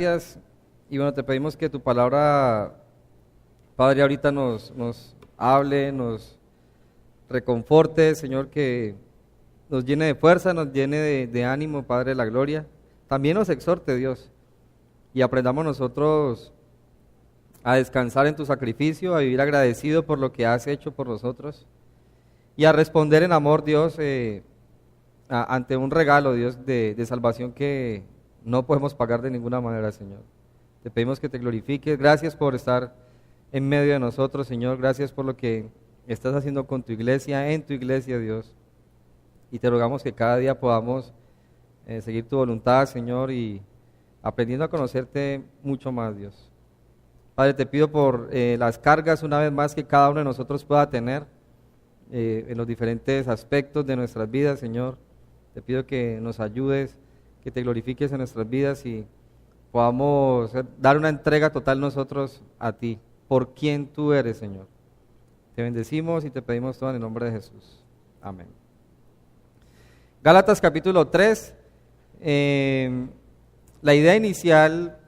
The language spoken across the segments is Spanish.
Gracias. Y bueno, te pedimos que tu palabra, Padre, ahorita nos hable, nos reconforte, Señor, que nos llene de fuerza, nos llene de ánimo, Padre de la gloria. También nos exhorte, Dios, y aprendamos nosotros a descansar en tu sacrificio, a vivir agradecido por lo que has hecho por nosotros y a responder en amor, Dios, ante un regalo, Dios, de salvación que no podemos pagar de ninguna manera, Señor. Te pedimos que te glorifiques. Gracias por estar en medio de nosotros, Señor. Gracias por lo que estás haciendo con tu iglesia, en tu iglesia, Dios. Y te rogamos que cada día podamos seguir tu voluntad, Señor, y aprendiendo a conocerte mucho más, Dios. Padre, te pido por las cargas una vez más que cada uno de nosotros pueda tener en los diferentes aspectos de nuestras vidas, Señor. Te pido que nos ayudes, que te glorifiques en nuestras vidas y podamos dar una entrega total nosotros a ti, por quien tú eres, Señor. Te bendecimos y te pedimos todo en el nombre de Jesús. Amén. Gálatas capítulo 3. La idea inicial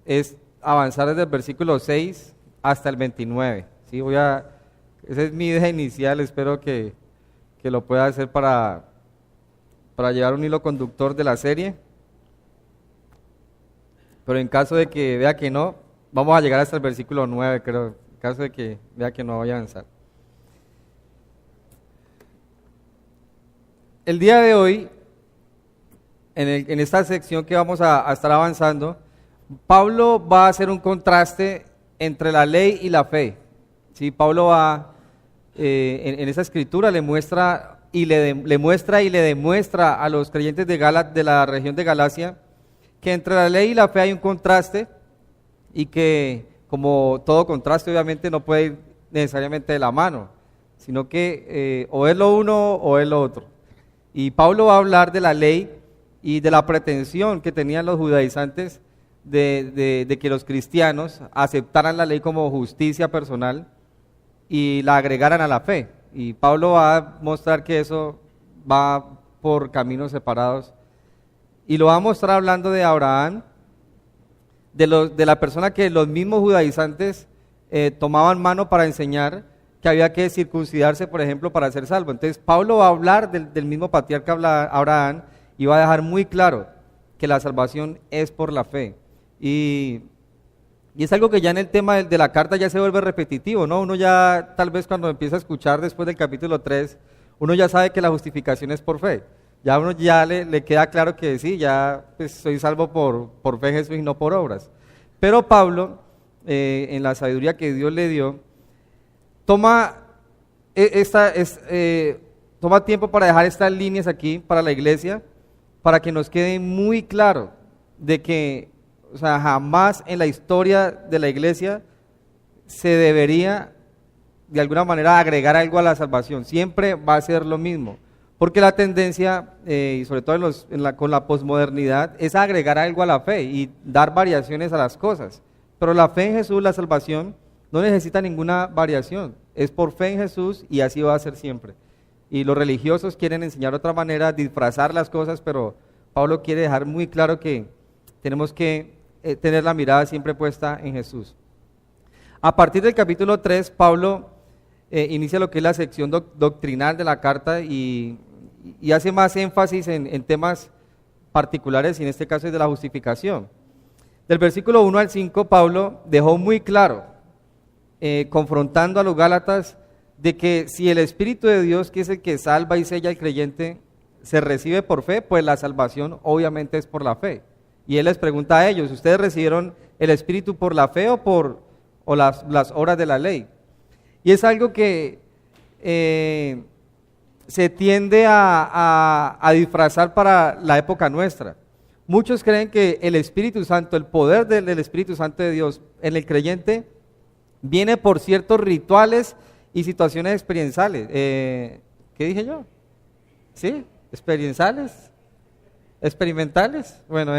es avanzar desde el versículo 6 hasta el 29. ¿Sí? Esa es mi idea inicial, espero que lo pueda hacer para llevar un hilo conductor de la serie. Pero en caso de que vea que no, vamos a llegar hasta el versículo 9, creo. En caso de que vea que no, voy a avanzar. El día de hoy, en esta sección que vamos a estar avanzando, Pablo va a hacer un contraste entre la ley y la fe. ¿Sí? Pablo va, en esa escritura le muestra y le demuestra a los creyentes de la región de Galacia que entre la ley y la fe hay un contraste y que, como todo contraste, obviamente no puede ir necesariamente de la mano, sino que o es lo uno o es lo otro. Y Pablo va a hablar de la ley y de la pretensión que tenían los judaizantes de que los cristianos aceptaran la ley como justicia personal y la agregaran a la fe. Y Pablo va a mostrar que eso va por caminos separados. Y lo va a mostrar hablando de Abraham, de la persona que los mismos judaizantes tomaban mano para enseñar que había que circuncidarse, por ejemplo, para ser salvo. Entonces Pablo va a hablar del mismo patriarca Abraham y va a dejar muy claro que la salvación es por la fe. Y es algo que ya en el tema de la carta ya se vuelve repetitivo, ¿no? Uno ya tal vez cuando empieza a escuchar después del capítulo 3, uno ya sabe que la justificación es por fe. Ya a uno ya le queda claro que sí, ya pues, soy salvo por fe en Jesús y no por obras. Pero Pablo, en la sabiduría que Dios le dio, toma tiempo para dejar estas líneas aquí para la iglesia, para que nos quede muy claro de que, o sea, jamás en la historia de la iglesia se debería de alguna manera agregar algo a la salvación. Siempre va a ser lo mismo. Porque la tendencia, y sobre todo con la posmodernidad, es agregar algo a la fe y dar variaciones a las cosas. Pero la fe en Jesús, la salvación, no necesita ninguna variación. Es por fe en Jesús y así va a ser siempre. Y los religiosos quieren enseñar otra manera, disfrazar las cosas, pero Pablo quiere dejar muy claro que tenemos que tener la mirada siempre puesta en Jesús. A partir del capítulo 3, Pablo inicia lo que es la sección doctrinal de la carta y hace más énfasis en temas particulares, y en este caso es de la justificación. Del versículo 1 al 5, Pablo dejó muy claro, confrontando a los Gálatas, de que si el Espíritu de Dios, que es el que salva y sella al creyente, se recibe por fe, pues la salvación obviamente es por la fe. Y él les pregunta a ellos, ¿ustedes recibieron el Espíritu por la fe o las obras de la ley? Y es algo que se tiende a disfrazar para la época nuestra. Muchos creen que el Espíritu Santo, el poder del Espíritu Santo de Dios en el creyente, viene por ciertos rituales y situaciones experienciales. ¿Qué dije yo? ¿Sí? ¿Experienciales? ¿Experimentales? Bueno,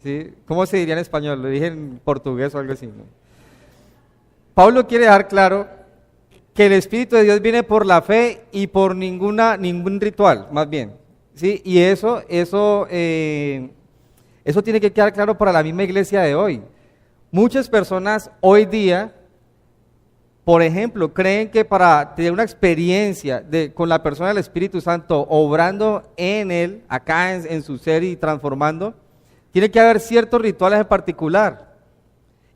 ¿sí? ¿Cómo se diría en español? Lo dije en portugués o algo así, ¿no? Pablo quiere dejar claro que el Espíritu de Dios viene por la fe y por ningún ritual, más bien, ¿sí? Y eso Eso tiene que quedar claro para la misma iglesia de hoy. Muchas personas hoy día, por ejemplo, creen que para tener una experiencia con la persona del Espíritu Santo obrando en él, acá en su ser y transformando, tiene que haber ciertos rituales en particular.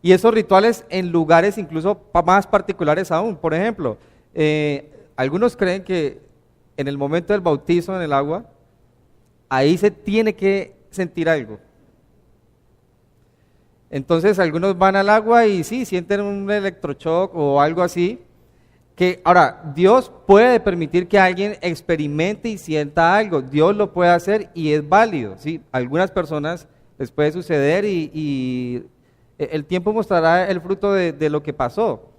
Y esos rituales en lugares incluso más particulares aún. Por ejemplo, algunos creen que en el momento del bautizo en el agua, ahí se tiene que sentir algo. Entonces algunos van al agua y sí, sienten un electroshock o algo así. Que ahora, Dios puede permitir que alguien experimente y sienta algo. Dios lo puede hacer y es válido. ¿Sí? Algunas personas les puede suceder y el tiempo mostrará el fruto de lo que pasó.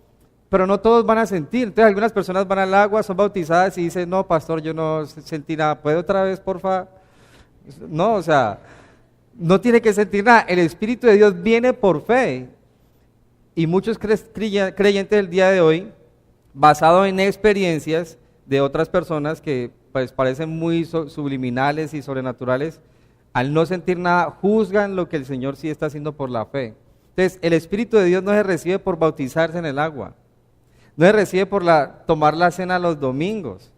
Pero no todos van a sentir. Entonces algunas personas van al agua, son bautizadas y dicen, no, pastor, yo no sentí nada. ¿Puede otra vez, porfa? No, o sea, no tiene que sentir nada. El Espíritu de Dios viene por fe. Y muchos creyentes del día de hoy, basado en experiencias de otras personas que pues parecen muy subliminales y sobrenaturales, al no sentir nada, juzgan lo que el Señor sí está haciendo por la fe. Entonces, el Espíritu de Dios no se recibe por bautizarse en el agua. No se recibe por tomar la cena los domingos.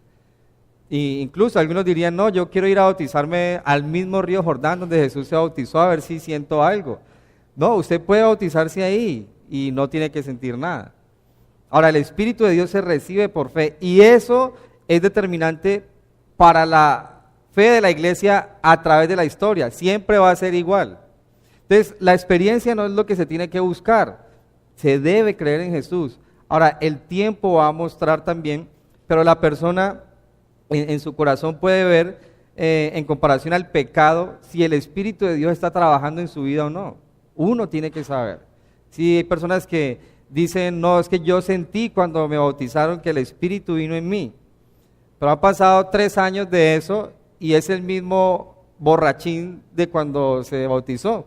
Y incluso algunos dirían, no, yo quiero ir a bautizarme al mismo río Jordán donde Jesús se bautizó a ver si siento algo. No, usted puede bautizarse ahí y no tiene que sentir nada. Ahora, el Espíritu de Dios se recibe por fe y eso es determinante para la fe de la iglesia a través de la historia. Siempre va a ser igual. Entonces, la experiencia no es lo que se tiene que buscar. Se debe creer en Jesús. Ahora, el tiempo va a mostrar también, pero la persona en su corazón puede ver, en comparación al pecado, si el Espíritu de Dios está trabajando en su vida o no. Uno tiene que saber. Si hay personas que dicen, no, es que yo sentí cuando me bautizaron que el Espíritu vino en mí. Pero han pasado 3 años de eso y es el mismo borrachín de cuando se bautizó.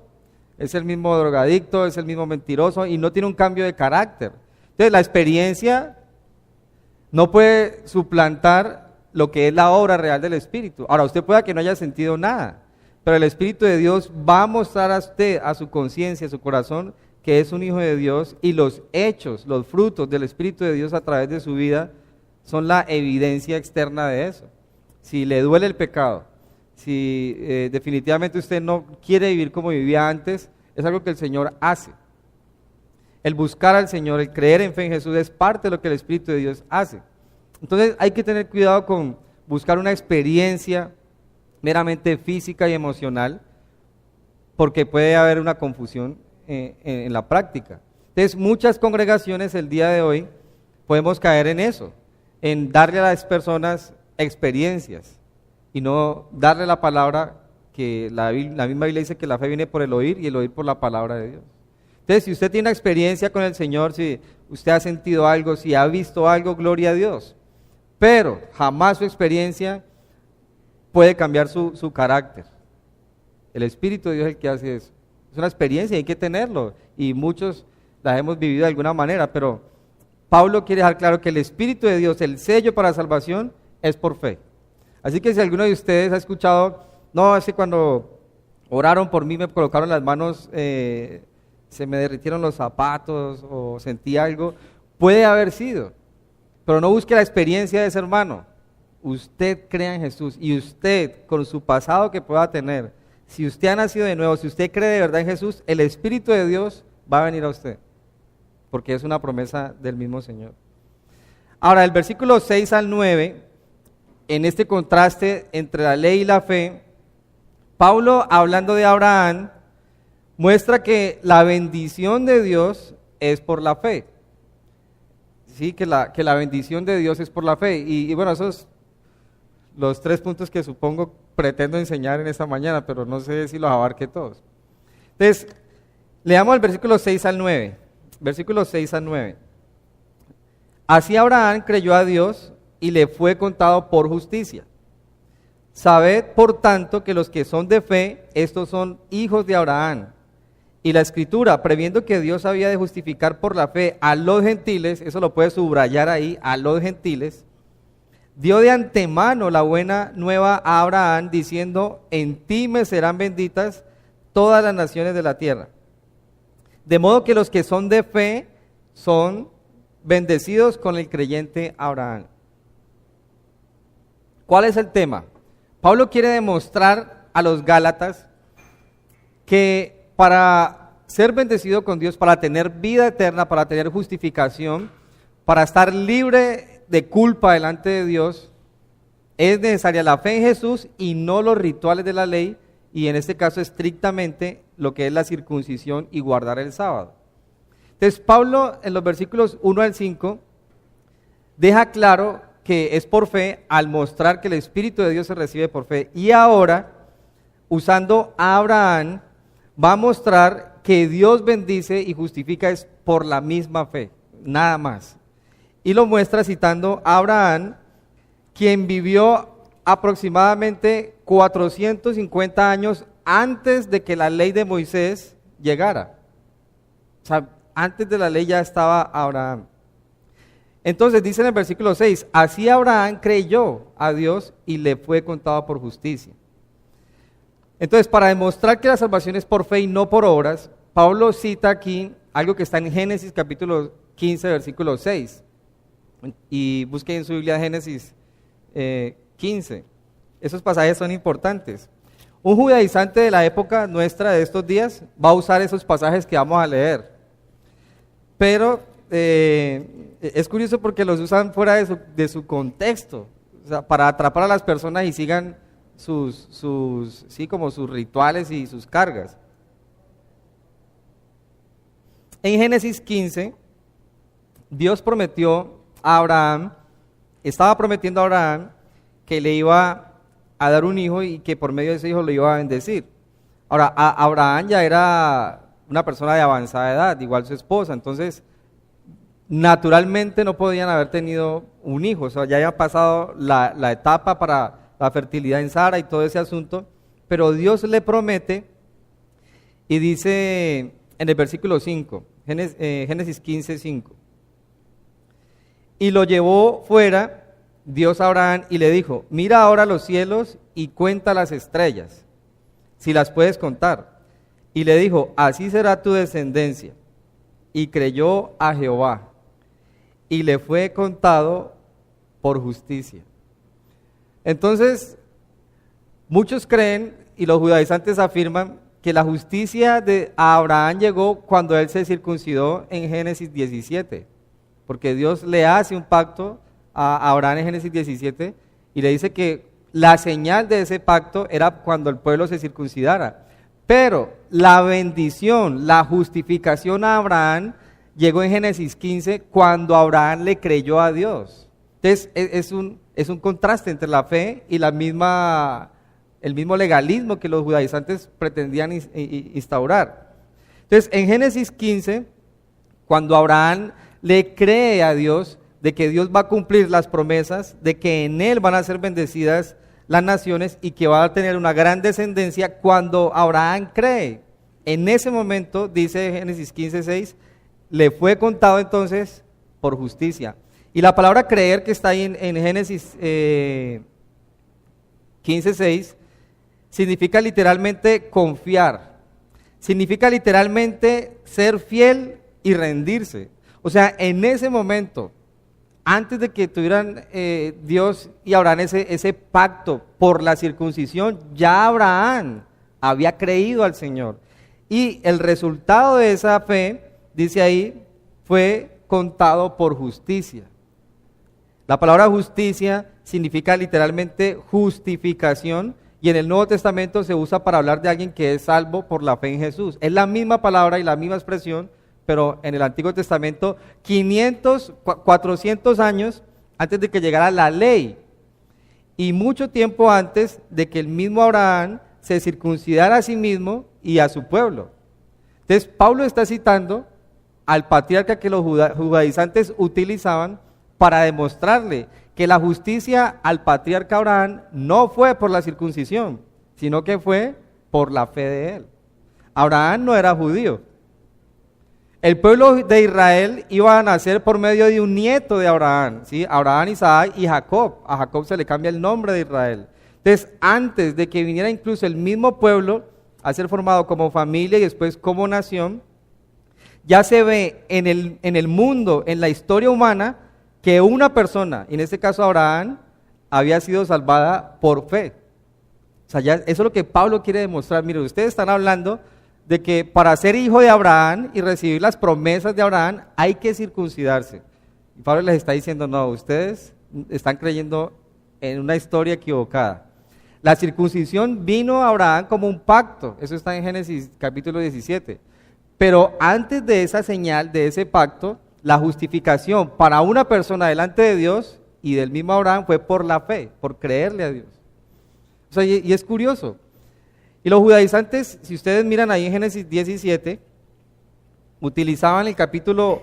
Es el mismo drogadicto, es el mismo mentiroso y no tiene un cambio de carácter. Entonces la experiencia no puede suplantar lo que es la obra real del Espíritu. Ahora, usted pueda que no haya sentido nada, pero el Espíritu de Dios va a mostrar a usted, a su conciencia, a su corazón, que es un hijo de Dios y los hechos, los frutos del Espíritu de Dios a través de su vida son la evidencia externa de eso. Si le duele el pecado, si definitivamente usted no quiere vivir como vivía antes, es algo que el Señor hace. El buscar al Señor, el creer en fe en Jesús es parte de lo que el Espíritu de Dios hace. Entonces hay que tener cuidado con buscar una experiencia meramente física y emocional, porque puede haber una confusión en la práctica. Entonces muchas congregaciones el día de hoy podemos caer en eso, en darle a las personas experiencias y no darle la palabra, que la misma Biblia dice que la fe viene por el oír y el oír por la palabra de Dios. Entonces, si usted tiene una experiencia con el Señor, si usted ha sentido algo, si ha visto algo, gloria a Dios. Pero jamás su experiencia puede cambiar su carácter. El Espíritu de Dios es el que hace eso. Es una experiencia y hay que tenerlo. Y muchos la hemos vivido de alguna manera, pero Pablo quiere dejar claro que el Espíritu de Dios, el sello para la salvación, es por fe. Así que si alguno de ustedes ha escuchado, no, es que cuando oraron por mí me colocaron las manos, se me derritieron los zapatos o sentí algo, puede haber sido, pero no busque la experiencia de ese hermano. Usted crea en Jesús y usted, con su pasado que pueda tener, si usted ha nacido de nuevo, si usted cree de verdad en Jesús, el Espíritu de Dios va a venir a usted, porque es una promesa del mismo Señor. Ahora, el versículo 6 al 9, en este contraste entre la ley y la fe, Pablo, hablando de Abraham, muestra que la bendición de Dios es por la fe. Sí, que la bendición de Dios es por la fe. Y bueno, esos los 3 puntos que supongo pretendo enseñar en esta mañana, pero no sé si los abarque todos. Entonces, leamos el versículo 6 al 9. Versículo 6 al 9. Así Abraham creyó a Dios y le fue contado por justicia. Sabed, por tanto, que los que son de fe, estos son hijos de Abraham. Y la Escritura, previendo que Dios había de justificar por la fe a los gentiles, eso lo puede subrayar ahí, a los gentiles, dio de antemano la buena nueva a Abraham, diciendo, en ti me serán benditas todas las naciones de la tierra. De modo que los que son de fe son bendecidos con el creyente Abraham. ¿Cuál es el tema? Pablo quiere demostrar a los Gálatas que para ser bendecido con Dios, para tener vida eterna, para tener justificación, para estar libre de culpa delante de Dios, es necesaria la fe en Jesús y no los rituales de la ley, y en este caso estrictamente lo que es la circuncisión y guardar el sábado. Entonces Pablo en los versículos 1 al 5 deja claro que es por fe al mostrar que el Espíritu de Dios se recibe por fe, y ahora usando a Abraham va a mostrar que Dios bendice y justifica es por la misma fe, nada más. Y lo muestra citando a Abraham, quien vivió aproximadamente 450 años antes de que la ley de Moisés llegara. O sea, antes de la ley ya estaba Abraham. Entonces dice en el versículo 6, así Abraham creyó a Dios y le fue contado por justicia. Entonces, para demostrar que la salvación es por fe y no por obras, Pablo cita aquí algo que está en Génesis capítulo 15, versículo 6. Y busquen en su Biblia Génesis 15. Esos pasajes son importantes. Un judaizante de la época nuestra de estos días va a usar esos pasajes que vamos a leer. Pero es curioso porque los usan fuera de su contexto, o sea, para atrapar a las personas y sigan sus rituales y sus cargas. En Génesis 15, Dios prometió a Abraham, estaba prometiendo a Abraham que le iba a dar un hijo y que por medio de ese hijo lo iba a bendecir. Ahora, Abraham ya era una persona de avanzada edad, igual su esposa, entonces naturalmente no podían haber tenido un hijo, o sea, ya había pasado la etapa para la fertilidad en Sara y todo ese asunto, pero Dios le promete y dice en el versículo 5, Génesis 15, 5, y lo llevó fuera Dios a Abraham y le dijo, mira ahora los cielos y cuenta las estrellas, si las puedes contar. Y le dijo, así será tu descendencia. Y creyó a Jehová y le fue contado por justicia. Entonces, muchos creen y los judaizantes afirman que la justicia de Abraham llegó cuando él se circuncidó en Génesis 17, porque Dios le hace un pacto a Abraham en Génesis 17 y le dice que la señal de ese pacto era cuando el pueblo se circuncidara. Pero la bendición, la justificación a Abraham llegó en Génesis 15 cuando Abraham le creyó a Dios. Entonces es un contraste entre la fe y el mismo legalismo que los judaizantes pretendían instaurar. Entonces en Génesis 15, cuando Abraham le cree a Dios de que Dios va a cumplir las promesas, de que en él van a ser bendecidas las naciones y que va a tener una gran descendencia, cuando Abraham cree, en ese momento, dice Génesis 15:6, le fue contado entonces por justicia. Y la palabra creer que está ahí en Génesis 15:6 significa literalmente confiar, significa literalmente ser fiel y rendirse. O sea, en ese momento, antes de que tuvieran Dios y Abraham ese pacto por la circuncisión, ya Abraham había creído al Señor. Y el resultado de esa fe, dice ahí, fue contado por justicia. La palabra justicia significa literalmente justificación, y en el Nuevo Testamento se usa para hablar de alguien que es salvo por la fe en Jesús. Es la misma palabra y la misma expresión, pero en el Antiguo Testamento 400 años antes de que llegara la ley y mucho tiempo antes de que el mismo Abraham se circuncidara a sí mismo y a su pueblo. Entonces Pablo está citando al patriarca que los judaizantes utilizaban para demostrarle que la justicia al patriarca Abraham no fue por la circuncisión, sino que fue por la fe de él. Abraham no era judío. El pueblo de Israel iba a nacer por medio de un nieto de Abraham, ¿sí? Abraham, Isaac y Jacob. A Jacob se le cambia el nombre de Israel. Entonces, antes de que viniera incluso el mismo pueblo, a ser formado como familia y después como nación, ya se ve en el mundo, en la historia humana, que una persona, en este caso Abraham, había sido salvada por fe. O sea, eso es lo que Pablo quiere demostrar. Miren, ustedes están hablando de que para ser hijo de Abraham y recibir las promesas de Abraham hay que circuncidarse. Y Pablo les está diciendo, no, ustedes están creyendo en una historia equivocada. La circuncisión vino a Abraham como un pacto, eso está en Génesis capítulo 17. Pero antes de esa señal, de ese pacto, la justificación para una persona delante de Dios y del mismo Abraham fue por la fe, por creerle a Dios. O sea, y es curioso. Y los judaizantes, si ustedes miran ahí en Génesis 17, utilizaban el capítulo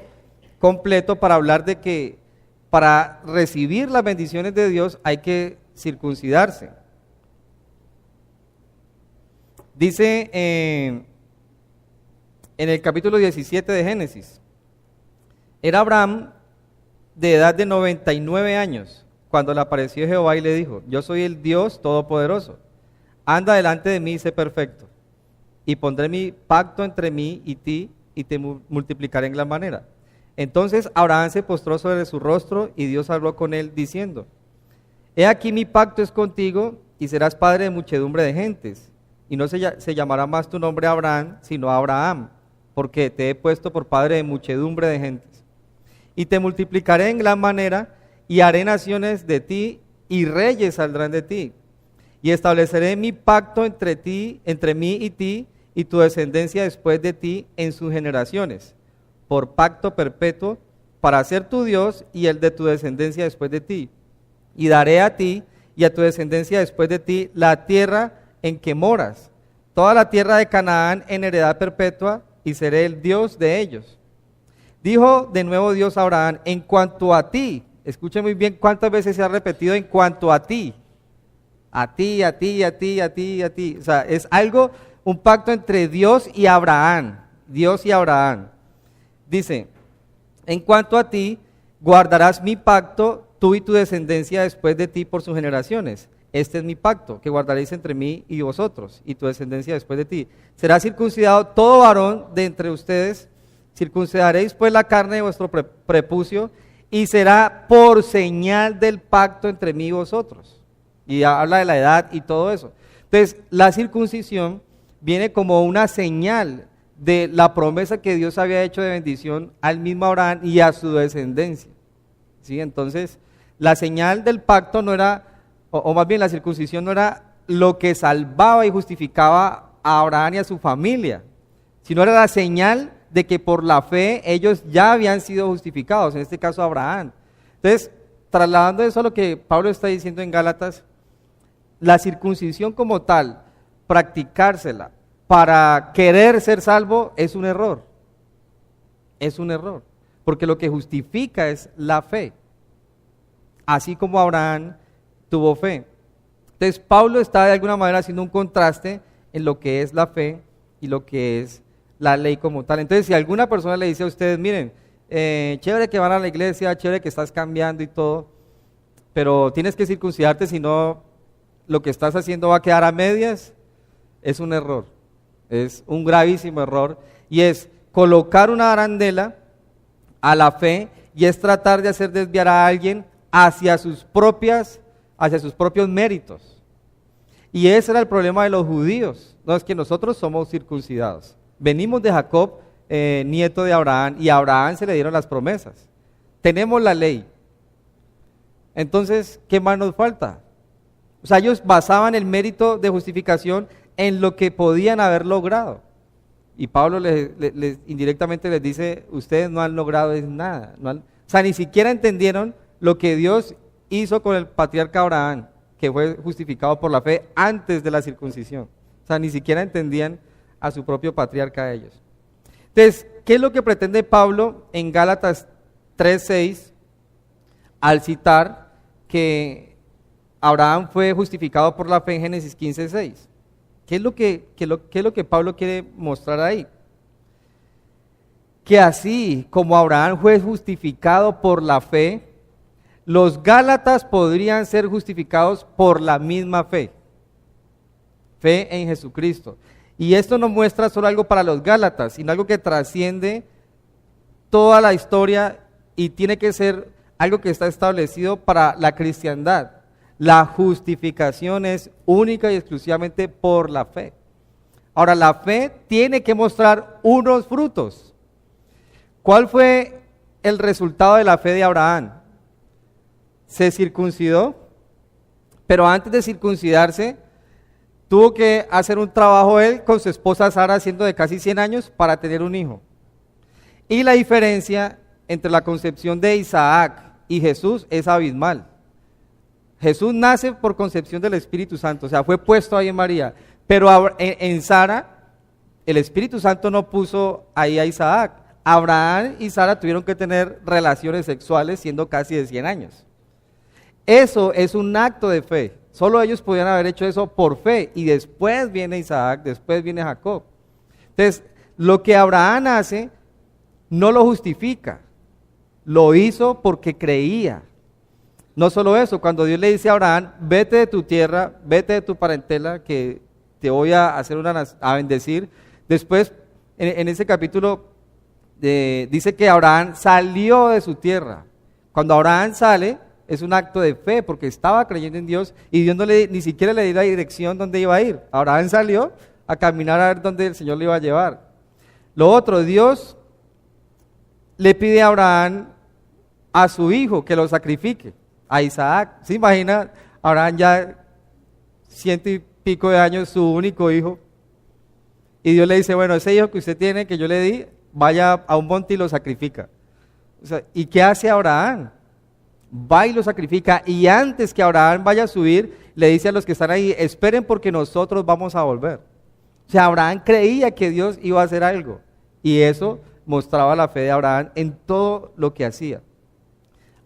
completo para hablar de que para recibir las bendiciones de Dios hay que circuncidarse. Dice en el capítulo 17 de Génesis, era Abraham de edad de 99 años cuando le apareció Jehová y le dijo, yo soy el Dios Todopoderoso, anda delante de mí y sé perfecto, y pondré mi pacto entre mí y ti y te multiplicaré en gran manera. Entonces Abraham se postró sobre su rostro y Dios habló con él diciendo, he aquí mi pacto es contigo y serás padre de muchedumbre de gentes, y no se llamará más tu nombre Abraham, sino Abraham, porque te he puesto por padre de muchedumbre de gentes. Y te multiplicaré en gran manera, y haré naciones de ti, y reyes saldrán de ti. Y estableceré mi pacto entre mí y ti, y tu descendencia después de ti en sus generaciones, por pacto perpetuo, para ser tu Dios y el de tu descendencia después de ti. Y daré a ti y a tu descendencia después de ti la tierra en que moras, toda la tierra de Canaán en heredad perpetua, y seré el Dios de ellos. Dijo de nuevo Dios a Abraham, en cuanto a ti, escuchen muy bien cuántas veces se ha repetido en cuanto a ti. A ti, a ti, a ti, a ti, a ti. O sea, es algo, un pacto entre Dios y Abraham. Dios y Abraham. Dice, en cuanto a ti, guardarás mi pacto, tú y tu descendencia después de ti por sus generaciones. Este es mi pacto, que guardaréis entre mí y vosotros, y tu descendencia después de ti. Será circuncidado todo varón de entre ustedes, circuncidaréis pues la carne de vuestro prepucio, y será por señal del pacto entre mí y vosotros. Y habla de la edad y todo eso. Entonces, la circuncisión viene como una señal de la promesa que Dios había hecho de bendición al mismo Abraham y a su descendencia. ¿Sí? Entonces, la señal del pacto no era, o más bien la circuncisión no era lo que salvaba y justificaba a Abraham y a su familia, sino era la señal de que por la fe ellos ya habían sido justificados, en este caso Abraham. Entonces, trasladando eso a lo que Pablo está diciendo en Gálatas, la circuncisión como tal, practicársela para querer ser salvo es un error. Es un error, porque lo que justifica es la fe, así como Abraham tuvo fe. Entonces Pablo está de alguna manera haciendo un contraste en lo que es la fe y lo que es la ley como tal. Entonces si alguna persona le dice a ustedes, miren, chévere que van a la iglesia, chévere que estás cambiando y todo, pero tienes que circuncidarte, si no lo que estás haciendo va a quedar a medias, es un error, es un gravísimo error, y es colocar una arandela a la fe y es tratar de hacer desviar a alguien hacia sus propios méritos. Y ese era el problema de los judíos. No es que nosotros somos circuncidados. Venimos de Jacob, nieto de Abraham, y a Abraham se le dieron las promesas. Tenemos la ley. Entonces, ¿qué más nos falta? O sea, ellos basaban el mérito de justificación en lo que podían haber logrado. Y Pablo indirectamente les dice, ustedes no han logrado nada. O sea, ni siquiera entendieron lo que Dios hizo con el patriarca Abraham, que fue justificado por la fe antes de la circuncisión. O sea, ni siquiera entendían a su propio patriarca ellos. Entonces, ¿qué es lo que pretende Pablo en Gálatas 3:6 al citar que Abraham fue justificado por la fe en Génesis 15:6? ¿Qué es lo que Pablo quiere mostrar ahí? Que así como Abraham fue justificado por la fe, los Gálatas podrían ser justificados por la misma fe. Fe en Jesucristo. Y esto no muestra solo algo para los Gálatas, sino algo que trasciende toda la historia y tiene que ser algo que está establecido para la cristiandad. La justificación es única y exclusivamente por la fe. Ahora, la fe tiene que mostrar unos frutos. ¿Cuál fue el resultado de la fe de Abraham? Se circuncidó, pero antes de circuncidarse, tuvo que hacer un trabajo él con su esposa Sara, siendo de casi 100 años, para tener un hijo. Y la diferencia entre la concepción de Isaac y Jesús es abismal. Jesús nace por concepción del Espíritu Santo, o sea, fue puesto ahí en María, pero en Sara, el Espíritu Santo no puso ahí a Isaac. Abraham y Sara tuvieron que tener relaciones sexuales siendo casi de 100 años. Eso es un acto de fe. Solo ellos podían haber hecho eso por fe, y después viene Isaac, después viene Jacob. Entonces, lo que Abraham hace no lo justifica, lo hizo porque creía. No solo eso, cuando Dios le dice a Abraham, vete de tu tierra, vete de tu parentela, que te voy a hacer a bendecir. Después, en ese capítulo, dice que Abraham salió de su tierra. Cuando Abraham sale, es un acto de fe, porque estaba creyendo en Dios, y Dios ni siquiera le dio la dirección donde iba a ir. Abraham salió a caminar a ver dónde el Señor le iba a llevar. Lo otro, Dios le pide a Abraham a su hijo que lo sacrifique, a Isaac. ¿Se imagina? Abraham ya 100 y pico de años, su único hijo, y Dios le dice, bueno, ese hijo que usted tiene, que yo le di, vaya a un monte y lo sacrifica. O sea, ¿y qué hace Abraham? Va y lo sacrifica, y antes que Abraham vaya a subir, le dice a los que están ahí, esperen porque nosotros vamos a volver. O sea, Abraham creía que Dios iba a hacer algo, y eso mostraba la fe de Abraham en todo lo que hacía.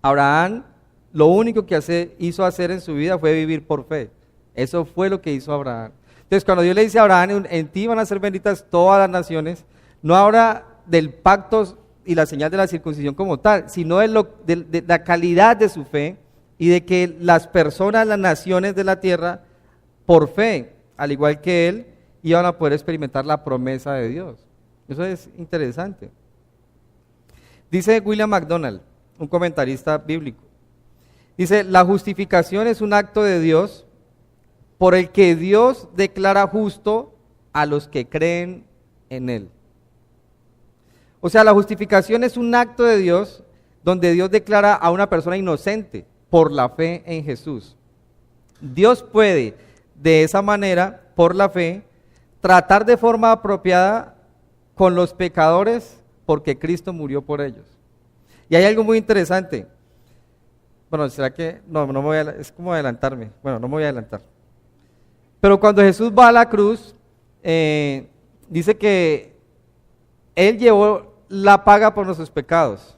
Abraham, lo único que hizo hacer en su vida fue vivir por fe. Eso fue lo que hizo Abraham. Entonces, cuando Dios le dice a Abraham, en ti van a ser benditas todas las naciones, no habla del pacto y la señal de la circuncisión como tal, sino de la calidad de su fe, y de que las personas, las naciones de la tierra, por fe, al igual que él, iban a poder experimentar la promesa de Dios. Eso es interesante. Dice William MacDonald, un comentarista bíblico, dice, la justificación es un acto de Dios por el que Dios declara justo a los que creen en Él. O sea, la justificación es un acto de Dios donde Dios declara a una persona inocente por la fe en Jesús. Dios puede, de esa manera, por la fe, tratar de forma apropiada con los pecadores porque Cristo murió por ellos. Y hay algo muy interesante. Bueno, ¿será que? No me voy es como adelantarme. Bueno, no me voy a adelantar. Pero cuando Jesús va a la cruz, dice que Él llevó la paga por nuestros pecados.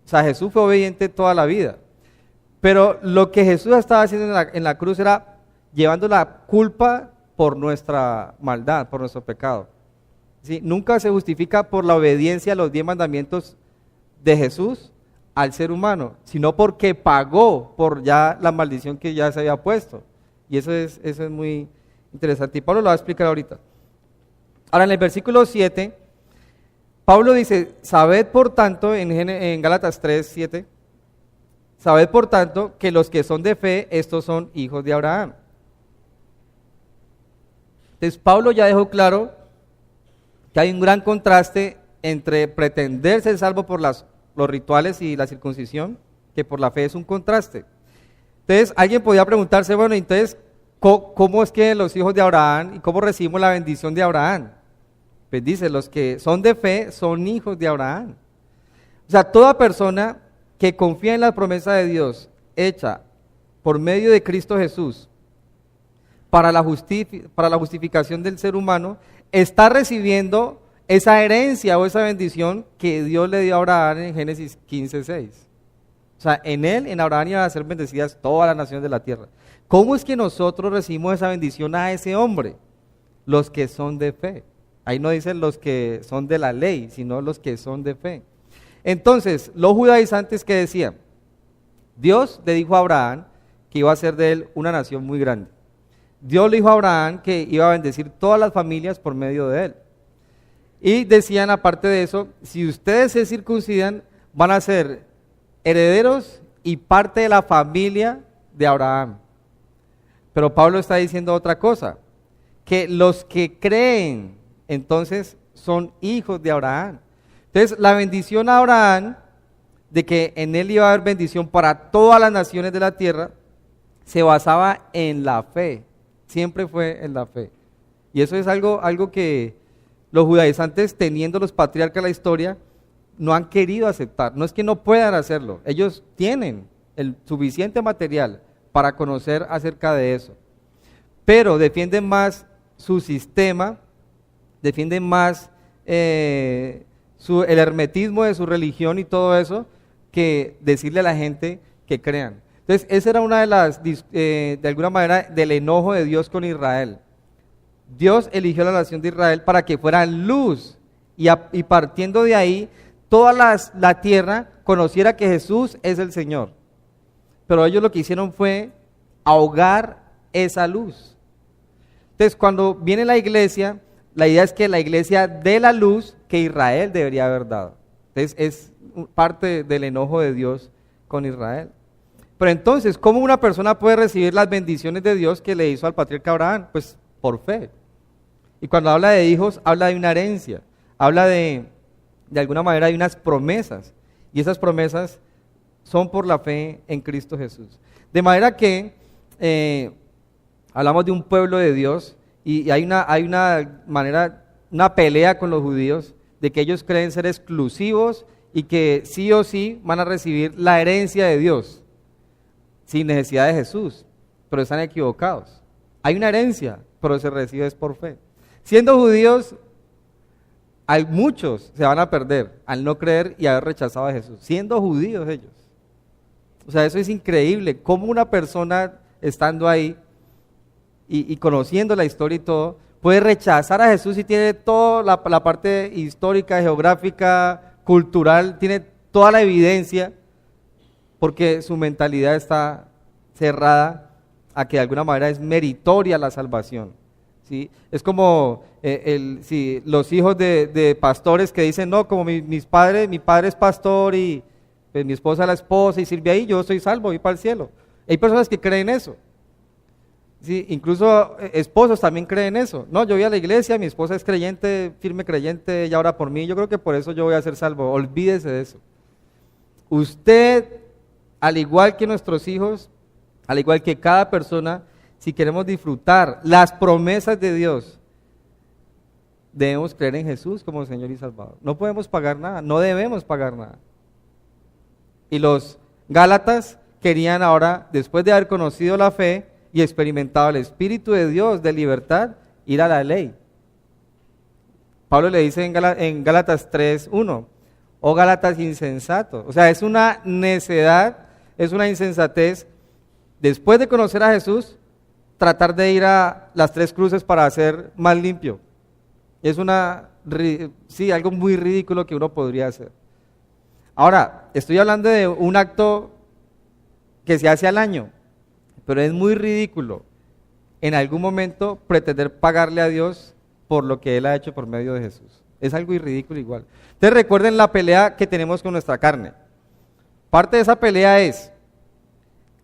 O sea, Jesús fue obediente toda la vida. Pero lo que Jesús estaba haciendo en la cruz era llevando la culpa por nuestra maldad, por nuestro pecado. ¿Sí? Nunca se justifica por la obediencia a los 10 mandamientos de Jesús al ser humano, sino porque pagó por ya la maldición que ya se había puesto. Y eso es muy interesante. Y Pablo lo va a explicar ahorita. Ahora, en el versículo 7, Pablo dice, sabed por tanto, en Gálatas 3, 7, sabed por tanto que los que son de fe, estos son hijos de Abraham. Entonces Pablo ya dejó claro que hay un gran contraste entre pretender ser salvo por los rituales y la circuncisión, que por la fe es un contraste. Entonces alguien podía preguntarse, bueno, entonces, ¿cómo es que los hijos de Abraham y cómo recibimos la bendición de Abraham? Pues dice, los que son de fe son hijos de Abraham. O sea, toda persona que confía en la promesa de Dios hecha por medio de Cristo Jesús para la justificación del ser humano, está recibiendo esa herencia o esa bendición que Dios le dio a Abraham en Génesis 15:6. O sea, en él, en Abraham, iban a ser bendecidas todas las naciones de la tierra. ¿Cómo es que nosotros recibimos esa bendición a ese hombre? Los que son de fe. Ahí no dicen los que son de la ley, sino los que son de fe. Entonces, los judaizantes que decían, Dios le dijo a Abraham que iba a ser de él una nación muy grande. Dios le dijo a Abraham que iba a bendecir todas las familias por medio de él. Y decían, aparte de eso, si ustedes se circuncidan, van a ser herederos y parte de la familia de Abraham. Pero Pablo está diciendo otra cosa, que los que creen, entonces, son hijos de Abraham. Entonces, la bendición a Abraham, de que en él iba a haber bendición para todas las naciones de la tierra, se basaba en la fe, siempre fue en la fe. Y eso es algo que los judaizantes, teniendo los patriarcas de la historia, no han querido aceptar. No es que no puedan hacerlo, ellos tienen el suficiente material para conocer acerca de eso, pero defienden más su sistema, defienden más el hermetismo de su religión y todo eso, que decirle a la gente que crean. Entonces, esa era una de las, de alguna manera, del enojo de Dios con Israel. Dios eligió a la nación de Israel para que fueran luz, y partiendo de ahí, toda la tierra conociera que Jesús es el Señor. Pero ellos lo que hicieron fue ahogar esa luz. Entonces, cuando viene la iglesia, la idea es que la iglesia dé la luz que Israel debería haber dado. Entonces, es parte del enojo de Dios con Israel. Pero entonces, ¿cómo una persona puede recibir las bendiciones de Dios que le hizo al patriarca Abraham? Pues por fe. Y cuando habla de hijos, habla de una herencia, habla de alguna manera de unas promesas. Y esas promesas son por la fe en Cristo Jesús. De manera que hablamos de un pueblo de Dios, y hay una manera, una pelea con los judíos, de que ellos creen ser exclusivos y que sí o sí van a recibir la herencia de Dios, sin necesidad de Jesús, pero están equivocados. Hay una herencia, pero se recibe es por fe. Siendo judíos, hay muchos se van a perder al no creer y haber rechazado a Jesús, siendo judíos ellos. O sea, eso es increíble, cómo una persona estando ahí y conociendo la historia y todo, puede rechazar a Jesús y tiene toda la parte histórica, geográfica, cultural, tiene toda la evidencia, porque su mentalidad está cerrada a que de alguna manera es meritoria la salvación. ¿Sí? Es como los hijos de pastores que dicen, no, como mi padre es pastor y pues, mi esposa es la esposa y sirve ahí, yo soy salvo, voy para el cielo. Hay personas que creen eso. Sí, incluso esposos también creen eso. No, yo voy a la iglesia, mi esposa es creyente, firme creyente, ella ora por mí, yo creo que por eso yo voy a ser salvo. Olvídese de eso. Usted, al igual que nuestros hijos, al igual que cada persona, si queremos disfrutar las promesas de Dios, debemos creer en Jesús como Señor y Salvador. No podemos pagar nada, no debemos pagar nada. Y los Gálatas querían ahora, después de haber conocido la fe y experimentado el Espíritu de Dios de libertad, ir a la ley. Pablo le dice en Gálatas 3:1, oh Gálatas insensatos. O sea, es una necedad, es una insensatez, después de conocer a Jesús, tratar de ir a las tres cruces para ser más limpio. Es algo muy ridículo que uno podría hacer. Ahora, estoy hablando de un acto que se hace al año, pero es muy ridículo en algún momento pretender pagarle a Dios por lo que Él ha hecho por medio de Jesús. Es algo ridículo igual. Entonces recuerden la pelea que tenemos con nuestra carne. Parte de esa pelea es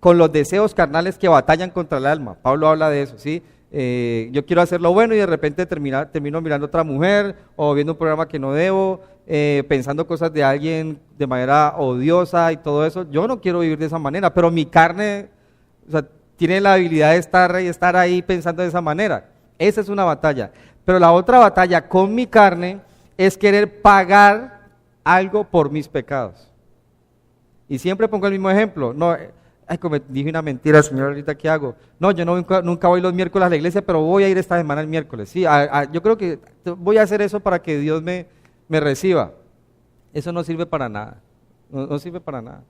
con los deseos carnales que batallan contra el alma. Pablo habla de eso, ¿sí? Yo quiero hacer lo bueno y de repente termino mirando a otra mujer o viendo un programa que no debo, pensando cosas de alguien de manera odiosa y todo eso. Yo no quiero vivir de esa manera, pero mi carne, o sea, tiene la habilidad de estar ahí pensando de esa manera. Esa es una batalla. Pero la otra batalla con mi carne es querer pagar algo por mis pecados. Y siempre pongo el mismo ejemplo. No, como dije una mentira, Señor, ahorita ¿qué hago? No, yo nunca voy los miércoles a la iglesia, pero voy a ir esta semana el miércoles. Sí, yo creo que voy a hacer eso para que Dios me reciba. Eso no sirve para nada. No sirve para nada.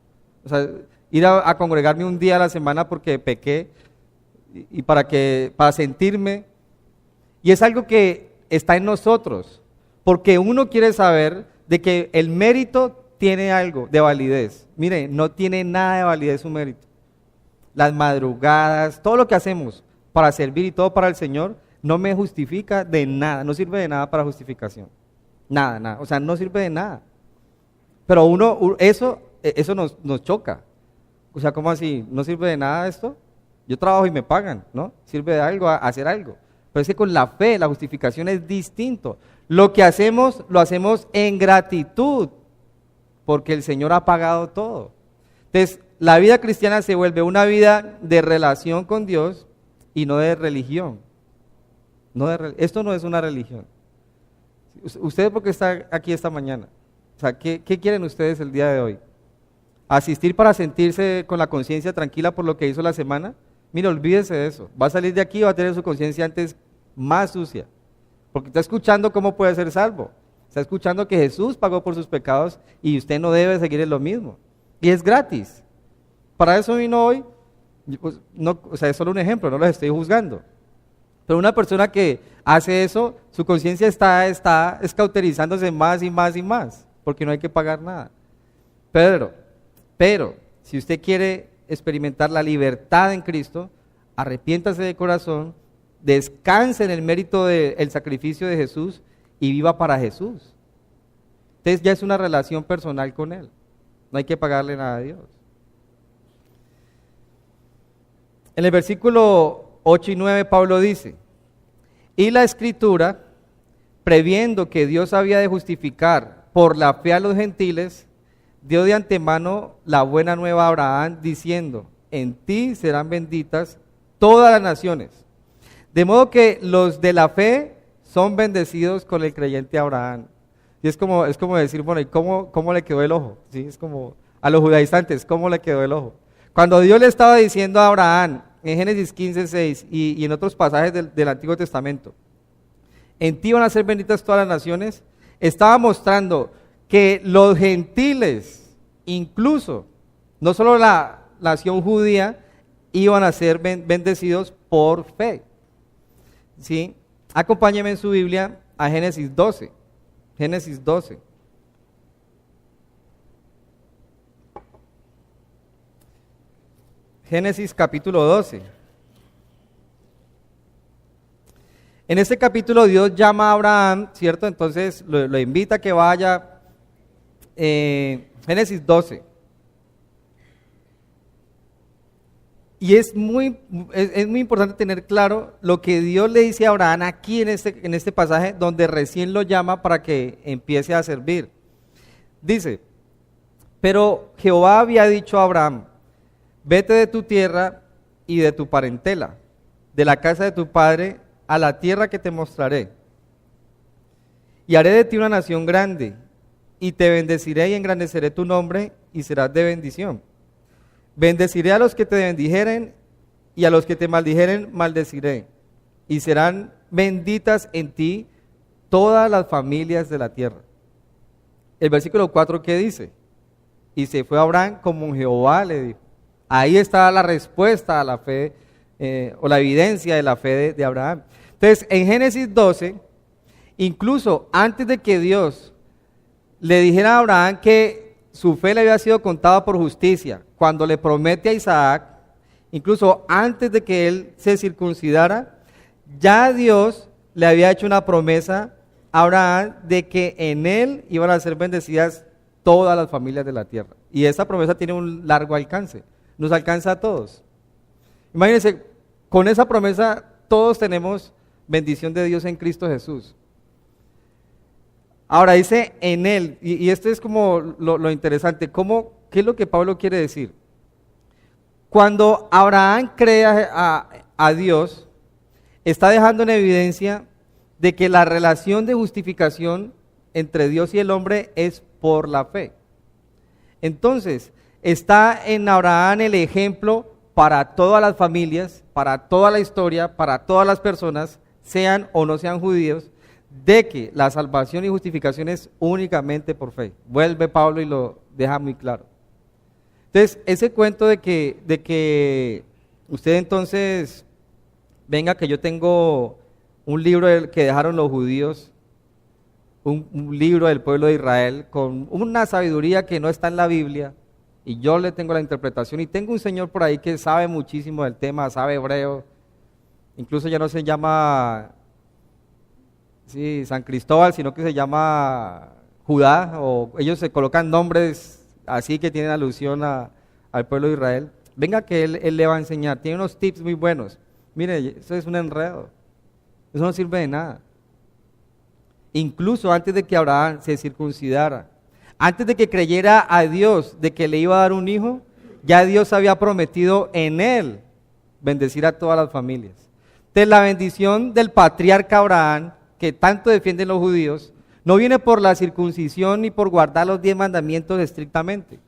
O sea, ir a congregarme un día a la semana porque pequé y para sentirme. Y es algo que está en nosotros, porque uno quiere saber de que el mérito tiene algo de validez. Mire, no tiene nada de validez su mérito. Las madrugadas, todo lo que hacemos para servir y todo para el Señor, no me justifica de nada, no sirve de nada para justificación. Nada, nada, o sea, no sirve de nada. Pero eso nos choca. O sea, ¿cómo así? ¿No sirve de nada esto? Yo trabajo y me pagan, ¿no? Sirve de algo hacer algo. Pero es que con la fe, la justificación es distinto. Lo que hacemos, lo hacemos en gratitud, porque el Señor ha pagado todo. Entonces, la vida cristiana se vuelve una vida de relación con Dios y no de religión. Esto no es una religión. ¿Ustedes por qué están aquí esta mañana? O sea, ¿qué quieren ustedes el día de hoy? ¿Asistir para sentirse con la conciencia tranquila por lo que hizo la semana? Mira, olvídese de eso. Va a salir de aquí y va a tener su conciencia antes más sucia. Porque está escuchando cómo puede ser salvo. Está escuchando que Jesús pagó por sus pecados y usted no debe seguir en lo mismo. Y es gratis. Para eso vino hoy. Pues, no, o sea, es solo un ejemplo, no los estoy juzgando. Pero una persona que hace eso, su conciencia está escauterizándose más y más y más, porque no hay que pagar nada. Pero, si usted quiere experimentar la libertad en Cristo, arrepiéntase de corazón, descanse en el mérito del sacrificio de Jesús y viva para Jesús. Entonces ya es una relación personal con Él, no hay que pagarle nada a Dios. En el versículo 8 y 9 Pablo dice, y la Escritura, previendo que Dios había de justificar por la fe a los gentiles, dio de antemano la buena nueva a Abraham, diciendo, en ti serán benditas todas las naciones. De modo que los de la fe son bendecidos con el creyente Abraham. Y es como decir, bueno, ¿y cómo le quedó el ojo? ¿Sí? Es como a los judaizantes, ¿cómo le quedó el ojo? Cuando Dios le estaba diciendo a Abraham, en Génesis 15:6 y en otros pasajes del Antiguo Testamento, en ti van a ser benditas todas las naciones, estaba mostrando que los gentiles, incluso, no solo la nación judía, iban a ser bendecidos por fe. ¿Sí? Acompáñeme en su Biblia a Génesis 12. Génesis 12. Génesis capítulo 12. En este capítulo Dios llama a Abraham, ¿cierto? Entonces lo invita a que vaya. Génesis 12. Y es muy importante tener claro lo que Dios le dice a Abraham aquí en este pasaje, donde recién lo llama para que empiece a servir. Dice, pero Jehová había dicho a Abraham, vete de tu tierra y de tu parentela, de la casa de tu padre, a la tierra que te mostraré. Y haré de ti una nación grande, y te bendeciré y engrandeceré tu nombre, y serás de bendición. Bendeciré a los que te bendijeren, y a los que te maldijeren maldeciré, y serán benditas en ti todas las familias de la tierra. El versículo 4, ¿qué dice? Y se fue Abraham como Jehová le dijo. Ahí está la respuesta a la fe, o la evidencia de la fe de Abraham. Entonces, en Génesis 12, incluso antes de que Dios le dijera a Abraham que su fe le había sido contada por justicia, cuando le promete a Isaac, incluso antes de que él se circuncidara, ya Dios le había hecho una promesa a Abraham de que en él iban a ser bendecidas todas las familias de la tierra. Y esa promesa tiene un largo alcance, nos alcanza a todos. Imagínense, con esa promesa todos tenemos bendición de Dios en Cristo Jesús. Ahora dice en él, y esto es como lo interesante, ¿qué es lo que Pablo quiere decir? Cuando Abraham cree a Dios, está dejando en evidencia de que la relación de justificación entre Dios y el hombre es por la fe. Entonces, está en Abraham el ejemplo para todas las familias, para toda la historia, para todas las personas, sean o no sean judíos, de que la salvación y justificación es únicamente por fe. Vuelve Pablo y lo deja muy claro. Entonces, ese cuento de que usted entonces venga, que yo tengo un libro que dejaron los judíos, un libro del pueblo de Israel, con una sabiduría que no está en la Biblia, y yo le tengo la interpretación, y tengo un señor por ahí que sabe muchísimo del tema, sabe hebreo, Incluso ya no se llama San Cristóbal, sino que se llama Judá, o ellos se colocan nombres así que tienen alusión al pueblo de Israel. Venga que él le va a enseñar, tiene unos tips muy buenos. Mire, eso es un enredo, eso no sirve de nada. Incluso antes de que Abraham se circuncidara, antes de que creyera a Dios de que le iba a dar un hijo, ya Dios había prometido en él bendecir a todas las familias. Entonces la bendición del patriarca Abraham, que tanto defienden los judíos, no viene por la circuncisión ni por guardar los 10 mandamientos estrictamente.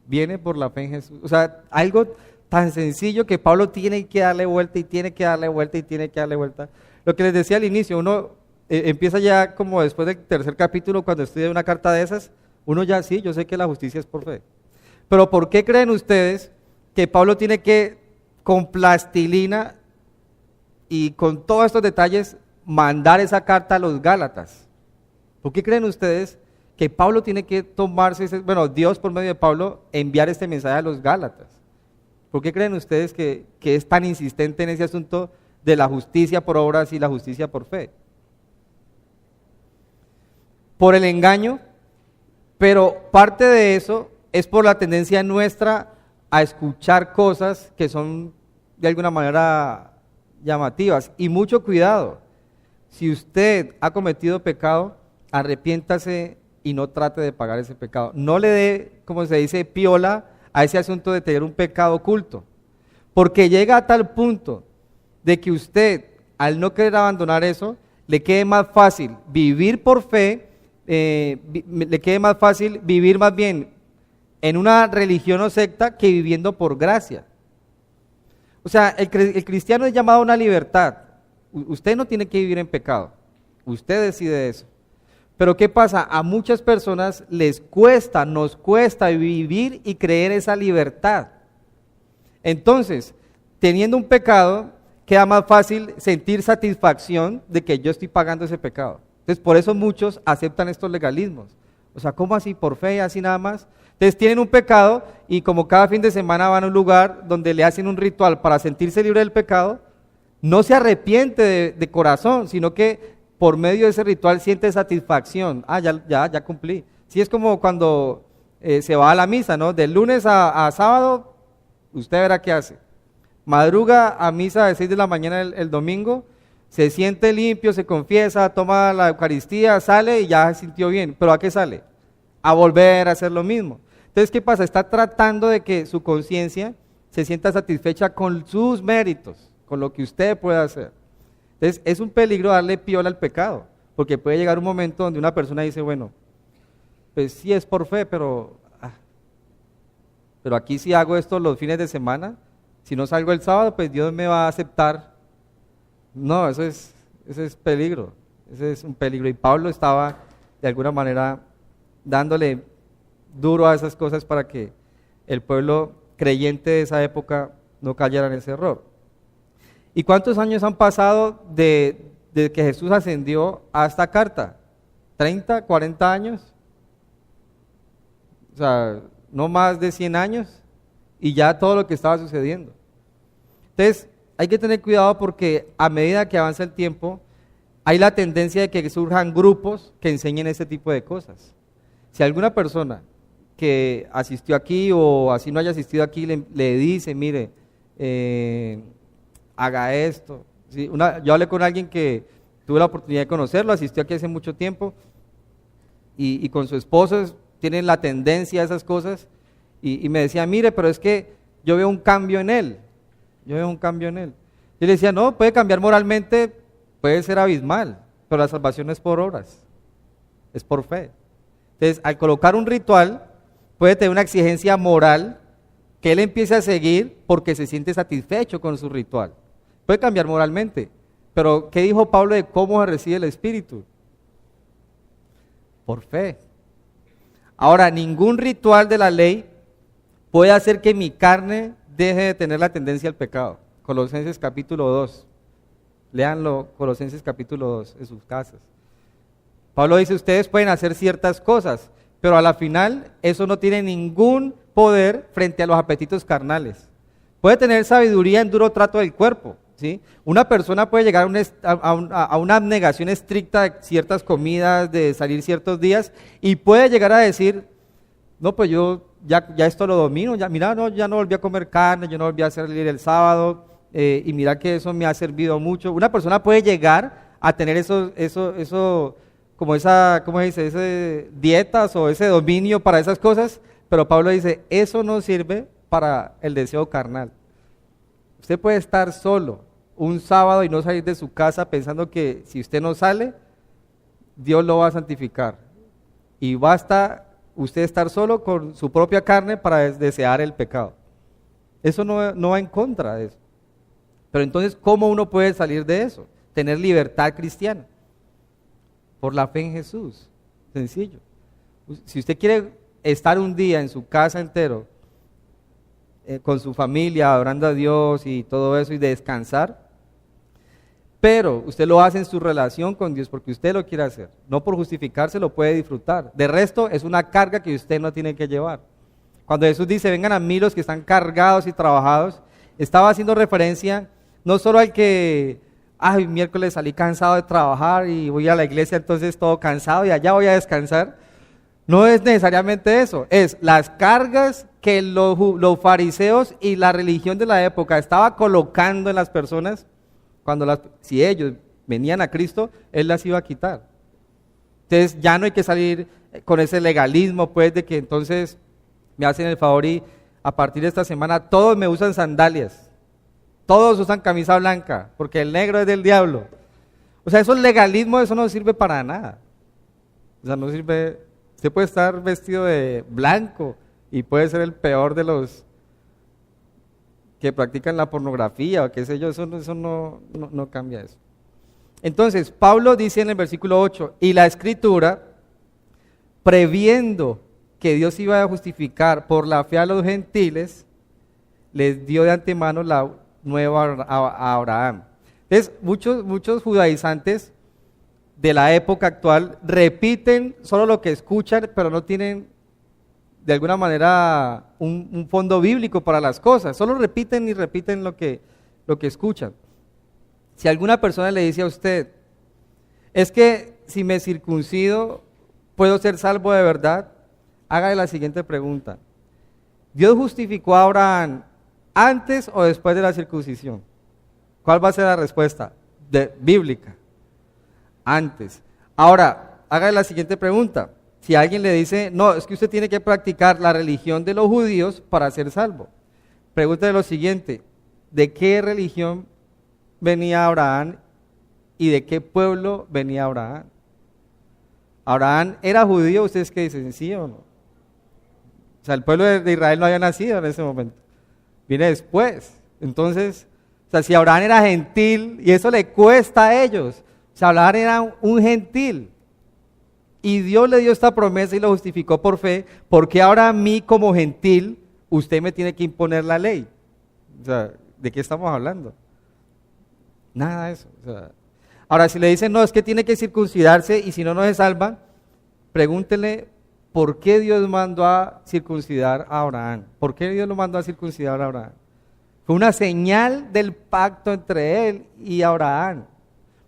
Viene por la fe en Jesús. O sea, algo tan sencillo que Pablo tiene que darle vuelta y tiene que darle vuelta y tiene que darle vuelta. Lo que les decía al inicio, uno empieza ya como después del tercer capítulo, cuando estudia una carta de esas, uno ya sí, yo sé que la justicia es por fe. Pero ¿por qué creen ustedes que Pablo tiene que, con plastilina y con todos estos detalles, mandar esa carta a los Gálatas? ¿Por qué creen ustedes que Pablo tiene que tomarse, Dios por medio de Pablo, enviar este mensaje a los Gálatas? ¿Por qué creen ustedes que es tan insistente en ese asunto de la justicia por obras y la justicia por fe? Por el engaño, pero parte de eso es por la tendencia nuestra a escuchar cosas que son de alguna manera llamativas. Y mucho cuidado, si usted ha cometido pecado, arrepiéntase y no trate de pagar ese pecado. No le dé, como se dice, piola a ese asunto de tener un pecado oculto, porque llega a tal punto de que usted, al no querer abandonar eso, le quede más fácil vivir por fe, le quede más fácil vivir más bien en una religión o secta que viviendo por gracia. O sea, el cristiano es llamado a una libertad. Usted no tiene que vivir en pecado, usted decide eso. Pero ¿qué pasa? A muchas personas nos cuesta vivir y creer esa libertad. Entonces, teniendo un pecado, queda más fácil sentir satisfacción de que yo estoy pagando ese pecado. Entonces, por eso muchos aceptan estos legalismos. O sea, ¿cómo así? ¿Por fe, así nada más? Entonces tienen un pecado y como cada fin de semana van a un lugar donde le hacen un ritual para sentirse libre del pecado, no se arrepiente de corazón, sino que por medio de ese ritual siente satisfacción. Ya cumplí. Sí, es como cuando se va a la misa, ¿no? De lunes a sábado, usted verá qué hace. Madruga a misa de 6 de la mañana el domingo, se siente limpio, se confiesa, toma la Eucaristía, sale y ya se sintió bien. ¿Pero a qué sale? A volver a hacer lo mismo. Entonces, ¿qué pasa? Está tratando de que su conciencia se sienta satisfecha con sus méritos, con lo que usted puede hacer. Entonces, es un peligro darle piola al pecado, porque puede llegar un momento donde una persona dice, bueno, pues sí es por fe, pero aquí si hago esto los fines de semana, si no salgo el sábado, pues Dios me va a aceptar. No, eso es peligro, ese es un peligro. Y Pablo estaba, de alguna manera, dándole duro a esas cosas para que el pueblo creyente de esa época no cayera en ese error. ¿Y cuántos años han pasado de que Jesús ascendió a esta carta? ¿30, 40 años? O sea, no más de 100 años y ya todo lo que estaba sucediendo. Entonces, hay que tener cuidado porque a medida que avanza el tiempo, hay la tendencia de que surjan grupos que enseñen ese tipo de cosas. Si alguna persona que asistió aquí o así no haya asistido aquí le dice, mire, haga esto. ¿Sí? Yo hablé con alguien que tuve la oportunidad de conocerlo, asistió aquí hace mucho tiempo y con su esposo tienen la tendencia a esas cosas y me decía, mire, pero es que yo veo un cambio en él. Yo le decía, no, puede cambiar moralmente, puede ser abismal, pero la salvación no es por obras, es por fe. Entonces, al colocar un ritual, puede tener una exigencia moral que él empiece a seguir porque se siente satisfecho con su ritual. Puede cambiar moralmente, pero ¿qué dijo Pablo de cómo se recibe el Espíritu? Por fe. Ahora, ningún ritual de la ley puede hacer que mi carne deje de tener la tendencia al pecado. Colosenses capítulo 2. Léanlo, Colosenses capítulo 2 en sus casas. Pablo dice, ustedes pueden hacer ciertas cosas, pero a la final eso no tiene ningún poder frente a los apetitos carnales. Puede tener sabiduría en duro trato del cuerpo, ¿sí? Una persona puede llegar a una abnegación estricta de ciertas comidas, de salir ciertos días, y puede llegar a decir, no, pues yo ya esto lo domino, ya, mira, no, ya no volví a comer carne, yo no volví a salir el sábado, y mira que eso me ha servido mucho. Una persona puede llegar a tener como esa, ¿cómo se dice? Ese dietas o ese dominio para esas cosas, pero Pablo dice, eso no sirve para el deseo carnal. Usted puede estar solo un sábado y no salir de su casa pensando que si usted no sale, Dios lo va a santificar. Y basta usted estar solo con su propia carne para desear el pecado. Eso no va en contra de eso. Pero entonces, ¿cómo uno puede salir de eso? Tener libertad cristiana. Por la fe en Jesús. Sencillo. Si usted quiere estar un día en su casa entero, con su familia, adorando a Dios y todo eso, y descansar, pero usted lo hace en su relación con Dios porque usted lo quiere hacer, no por justificarse, lo puede disfrutar. De resto, es una carga que usted no tiene que llevar. Cuando Jesús dice, vengan a mí los que están cargados y trabajados, estaba haciendo referencia no solo al que, miércoles salí cansado de trabajar y voy a la iglesia, entonces todo cansado y allá voy a descansar. No es necesariamente eso, es las cargas que los fariseos y la religión de la época estaba colocando en las personas, si ellos venían a Cristo, Él las iba a quitar. Entonces ya no hay que salir con ese legalismo, pues, de que entonces me hacen el favor y a partir de esta semana todos me usan sandalias, todos usan camisa blanca, porque el negro es del diablo. O sea, eso es legalismo, eso no sirve para nada. O sea, no sirve. Usted puede estar vestido de blanco y puede ser el peor de los que practican la pornografía o qué sé yo, eso no cambia eso. Entonces, Pablo dice en el versículo 8, y la Escritura, previendo que Dios iba a justificar por la fe a los gentiles, les dio de antemano la nueva a Abraham. Entonces, muchos judaizantes de la época actual repiten solo lo que escuchan, pero no tienen de alguna manera un fondo bíblico para las cosas, solo repiten y repiten lo que escuchan. Si alguna persona le dice a usted, es que si me circuncido, ¿puedo ser salvo de verdad? Hágale la siguiente pregunta. ¿Dios justificó a Abraham antes o después de la circuncisión? ¿Cuál va a ser la respuesta? Bíblica. Antes. Ahora, hágale la siguiente pregunta. Si alguien le dice, no, es que usted tiene que practicar la religión de los judíos para ser salvo. Pregúntale lo siguiente, ¿de qué religión venía Abraham y de qué pueblo venía Abraham? ¿Abraham era judío? ¿Ustedes qué dicen? ¿Sí o no? O sea, el pueblo de Israel no había nacido en ese momento. Viene después. Entonces, o sea, si Abraham era gentil, y eso le cuesta a ellos, o sea, Abraham era un gentil. Y Dios le dio esta promesa y lo justificó por fe, porque ahora a mí como gentil, usted me tiene que imponer la ley. O sea, ¿de qué estamos hablando? Nada de eso. O sea, ahora, si le dicen, no, es que tiene que circuncidarse y si no, no se salva, pregúntele, ¿por qué Dios mandó a circuncidar a Abraham? ¿Por qué Dios lo mandó a circuncidar a Abraham? Fue una señal del pacto entre él y Abraham.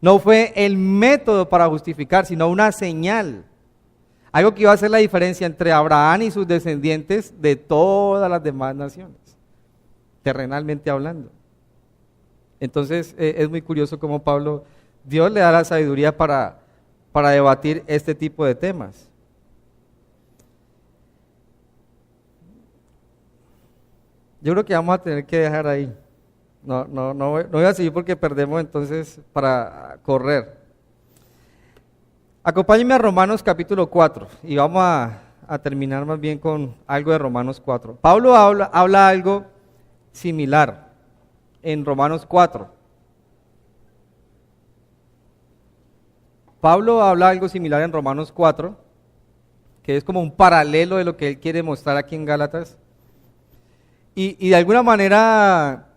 No fue el método para justificar, sino una señal. Algo que iba a hacer la diferencia entre Abraham y sus descendientes de todas las demás naciones, terrenalmente hablando. Entonces, es muy curioso cómo Pablo, Dios le da la sabiduría para debatir este tipo de temas. Yo creo que vamos a tener que dejar ahí. No voy a seguir porque perdemos entonces para correr. Acompáñenme a Romanos capítulo 4 y vamos a terminar más bien con algo de Romanos 4. Pablo habla algo similar en Romanos 4. Pablo habla algo similar en Romanos 4, que es como un paralelo de lo que él quiere mostrar aquí en Gálatas. Y de alguna manera,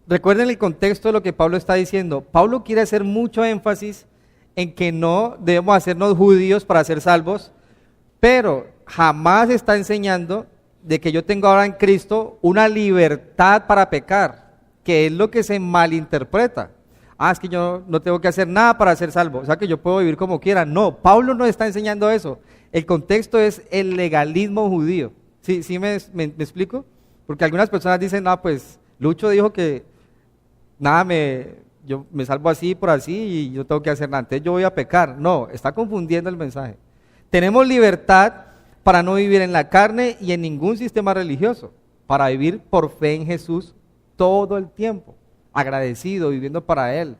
recuerden el contexto de lo que Pablo está diciendo. Pablo quiere hacer mucho énfasis en que no debemos hacernos judíos para ser salvos, pero jamás está enseñando de que yo tengo ahora en Cristo una libertad para pecar. que es lo que se malinterpreta. Ah, es que yo no tengo que hacer nada para ser salvo, o sea que yo puedo vivir como quiera. No, Pablo no está enseñando eso. El contexto es el legalismo judío. ¿Sí me explico? Porque algunas personas dicen, no, pues Lucho dijo que nada, yo me salvo así por así y yo tengo que hacer nada, entonces yo voy a pecar. No, está confundiendo el mensaje. Tenemos libertad para no vivir en la carne y en ningún sistema religioso, para vivir por fe en Jesús todo el tiempo, agradecido, viviendo para Él,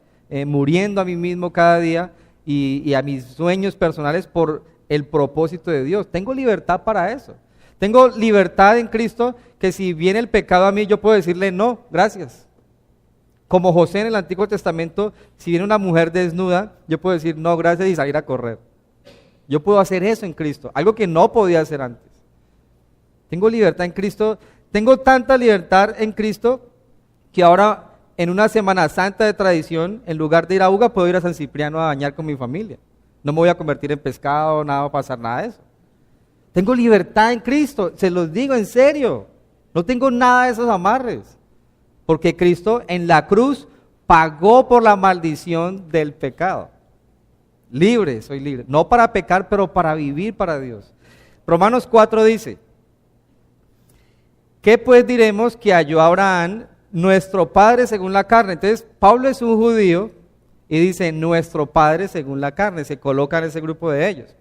muriendo a mí mismo cada día y a mis sueños personales por el propósito de Dios. Tengo libertad para eso. Tengo libertad en Cristo, que si viene el pecado a mí, yo puedo decirle no, gracias. Como José en el Antiguo Testamento, si viene una mujer desnuda, yo puedo decir no, gracias y salir a correr. Yo puedo hacer eso en Cristo, algo que no podía hacer antes. Tengo libertad en Cristo, tengo tanta libertad en Cristo que ahora en una Semana Santa de tradición, en lugar de ir a Uga, puedo ir a San Cipriano a bañar con mi familia. No me voy a convertir en pescado, nada va a pasar, nada de eso. Tengo libertad en Cristo, se los digo en serio. No tengo nada de esos amarres. Porque Cristo en la cruz pagó por la maldición del pecado. Libre, soy libre. No para pecar, pero para vivir para Dios. Romanos 4 dice, ¿qué pues diremos que halló Abraham, nuestro padre según la carne? Entonces, Pablo es un judío y dice, nuestro padre según la carne. Se coloca en ese grupo de ellos.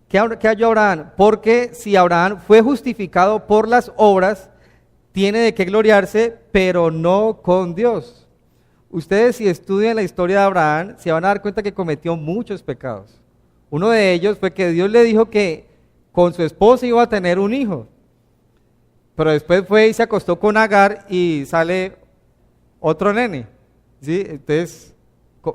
¿Qué halló Abraham? Porque si Abraham fue justificado por las obras, tiene de qué gloriarse, pero no con Dios. Ustedes, si estudian la historia de Abraham, se van a dar cuenta que cometió muchos pecados. Uno de ellos fue que Dios le dijo que con su esposa iba a tener un hijo. Pero después fue y se acostó con Agar y sale otro nene. ¿Sí? Entonces,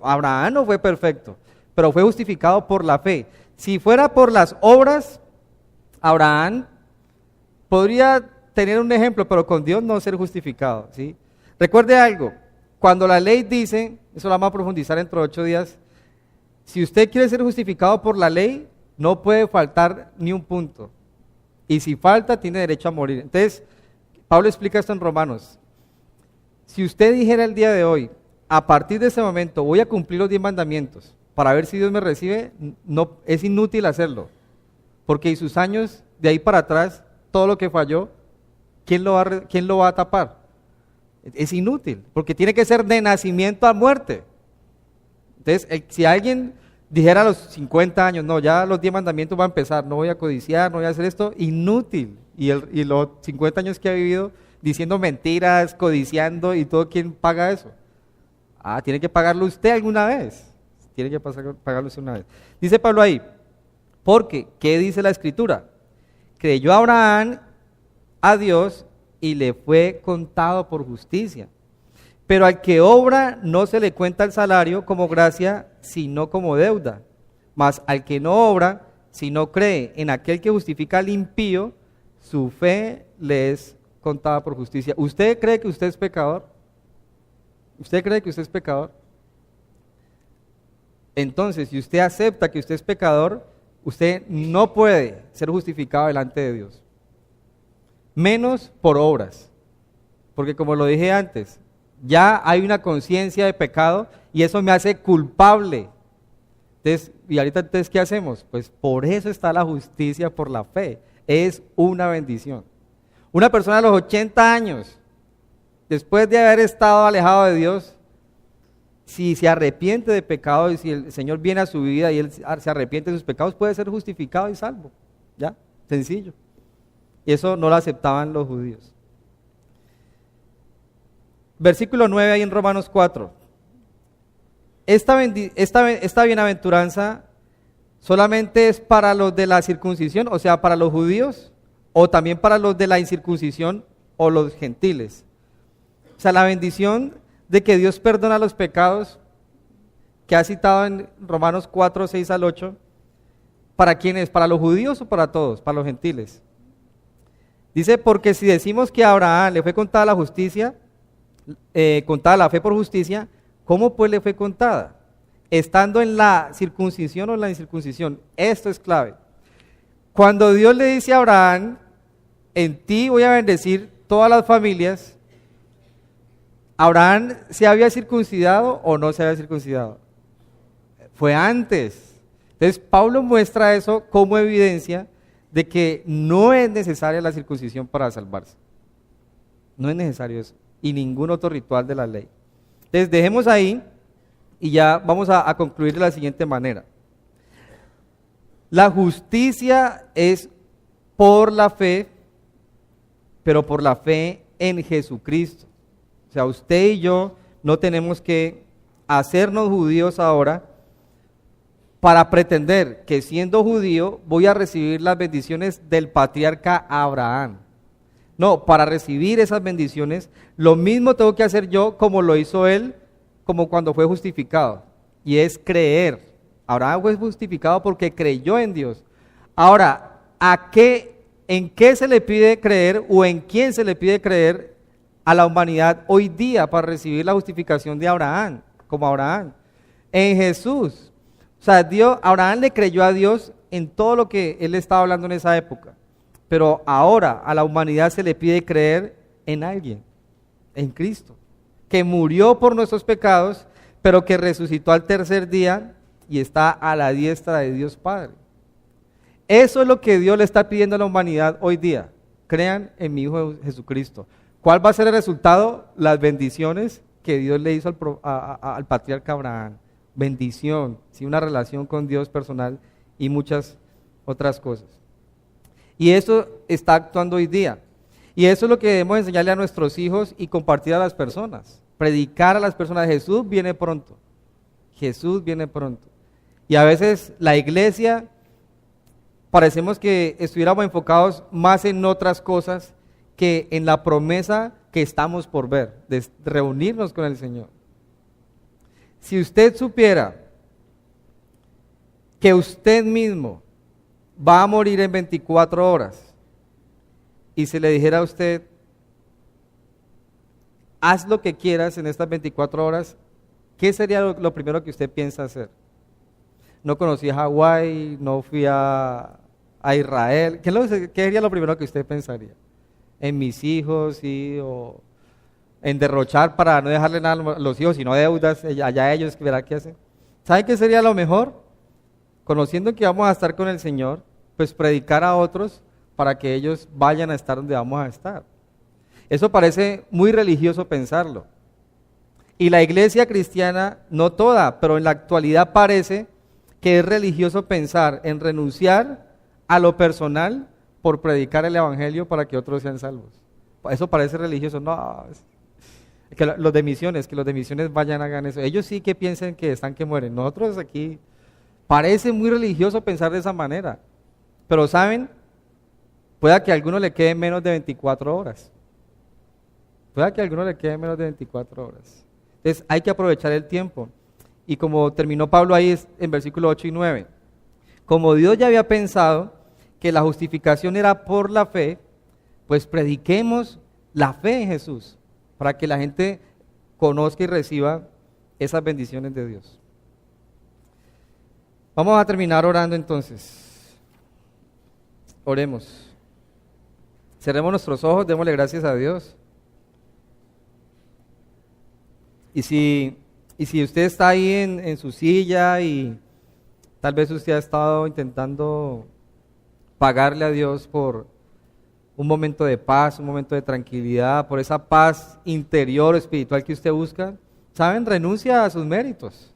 Abraham no fue perfecto, pero fue justificado por la fe. Si fuera por las obras, Abraham podría tener un ejemplo, pero con Dios no ser justificado, ¿sí? Recuerde algo, cuando la ley dice, eso lo vamos a profundizar dentro de 8 días, si usted quiere ser justificado por la ley, no puede faltar ni un punto. Y si falta, tiene derecho a morir. Entonces, Pablo explica esto en Romanos. Si usted dijera el día de hoy, a partir de ese momento voy a cumplir los 10 mandamientos, para ver si Dios me recibe, no, es inútil hacerlo. Porque en sus años, de ahí para atrás, todo lo que falló, ¿quién lo va a tapar? Es inútil, porque tiene que ser de nacimiento a muerte. Entonces, si alguien dijera a los 50 años, no, ya los 10 mandamientos van a empezar, no voy a codiciar, no voy a hacer esto, inútil. Y los 50 años que ha vivido diciendo mentiras, codiciando y todo, ¿quién paga eso? Ah, tiene que pagarlo usted alguna vez. Tiene que pagarlo usted una vez. Dice Pablo ahí, porque, ¿qué dice la Escritura? Creyó Abraham a Dios y le fue contado por justicia. Pero al que obra no se le cuenta el salario como gracia, sino como deuda. Mas al que no obra, si no cree en aquel que justifica al impío, su fe le es contada por justicia. ¿Usted cree que usted es pecador? ¿Usted cree que usted es pecador? Entonces, si usted acepta que usted es pecador, usted no puede ser justificado delante de Dios. Menos por obras. Porque como lo dije antes, ya hay una conciencia de pecado y eso me hace culpable. Entonces, y ahorita entonces, ¿qué hacemos? Pues por eso está la justicia por la fe. Es una bendición. Una persona a los 80 años, después de haber estado alejado de Dios, si se arrepiente de pecado y si el Señor viene a su vida y él se arrepiente de sus pecados, puede ser justificado y salvo. ¿Ya? Sencillo. Y eso no lo aceptaban los judíos. Versículo 9 ahí en Romanos 4. Esta bienaventuranza solamente es para los de la circuncisión, o sea, para los judíos, o también para los de la incircuncisión o los gentiles. O sea, la bendición de que Dios perdona los pecados que ha citado en Romanos 4, 6 al 8, ¿para quiénes? ¿Para los judíos o para todos? Para los gentiles. Dice, porque si decimos que a Abraham le fue contada la justicia, contada la fe por justicia, ¿cómo pues le fue contada? Estando en la circuncisión o en la incircuncisión. Esto es clave. Cuando Dios le dice a Abraham, en ti voy a bendecir todas las familias, ¿Abraham se había circuncidado o no se había circuncidado? Fue antes. Entonces Pablo muestra eso como evidencia de que no es necesaria la circuncisión para salvarse. No es necesario eso. Y ningún otro ritual de la ley. Entonces dejemos ahí y ya vamos a concluir de la siguiente manera. La justicia es por la fe, pero por la fe en Jesucristo. O sea, usted y yo no tenemos que hacernos judíos ahora para pretender que siendo judío voy a recibir las bendiciones del patriarca Abraham. No, para recibir esas bendiciones, lo mismo tengo que hacer yo como lo hizo él, como cuando fue justificado, y es creer. Abraham fue justificado porque creyó en Dios. Ahora, ¿en qué se le pide creer o en quién se le pide creer a la humanidad hoy día para recibir la justificación de Abraham, como Abraham? En Jesús. O sea, Abraham le creyó a Dios en todo lo que él estaba hablando en esa época. Pero ahora a la humanidad se le pide creer en alguien, en Cristo, que murió por nuestros pecados, pero que resucitó al tercer día y está a la diestra de Dios Padre. Eso es lo que Dios le está pidiendo a la humanidad hoy día. Crean en mi Hijo Jesucristo. ¿Cuál va a ser el resultado? Las bendiciones que Dios le hizo al patriarca Abraham. Bendición, ¿sí? Una relación con Dios personal y muchas otras cosas. Y eso está actuando hoy día. Y eso es lo que debemos enseñarle a nuestros hijos y compartir a las personas. Predicar a las personas, Jesús viene pronto. Jesús viene pronto. Y a veces la iglesia parecemos que estuviéramos enfocados más en otras cosas que en la promesa que estamos por ver, de reunirnos con el Señor. Si usted supiera que usted mismo va a morir en 24 horas y se le dijera a usted, haz lo que quieras en estas 24 horas, ¿qué sería lo primero que usted piensa hacer? No conocí a Hawái, no fui a Israel. ¿Qué sería lo primero que usted pensaría? ¿En mis hijos, sí? ¿O en derrochar para no dejarle nada a los hijos, sino deudas? Allá ellos verán qué hacen. ¿Sabe qué sería lo mejor? Conociendo que vamos a estar con el Señor, pues predicar a otros para que ellos vayan a estar donde vamos a estar. Eso parece muy religioso pensarlo. Y la iglesia cristiana, no toda, pero en la actualidad parece que es religioso pensar en renunciar a lo personal por predicar el evangelio para que otros sean salvos. Eso parece religioso. No, que los de misiones vayan a hagan eso. Ellos sí que piensen que están que mueren. Nosotros aquí parece muy religioso pensar de esa manera. Pero ¿saben? Pueda que a alguno le quede menos de 24 horas. Pueda que a alguno le quede menos de 24 horas. Entonces hay que aprovechar el tiempo. Y como terminó Pablo ahí en versículos 8 y 9. Como Dios ya había pensado que la justificación era por la fe, pues prediquemos la fe en Jesús, para que la gente conozca y reciba esas bendiciones de Dios. Vamos a terminar orando entonces. Oremos. Cerremos nuestros ojos, démosle gracias a Dios. Y si usted está ahí en su silla y tal vez usted ha estado intentando pagarle a Dios por un momento de paz, un momento de tranquilidad, por esa paz interior, espiritual que usted busca, ¿saben? Renuncia a sus méritos.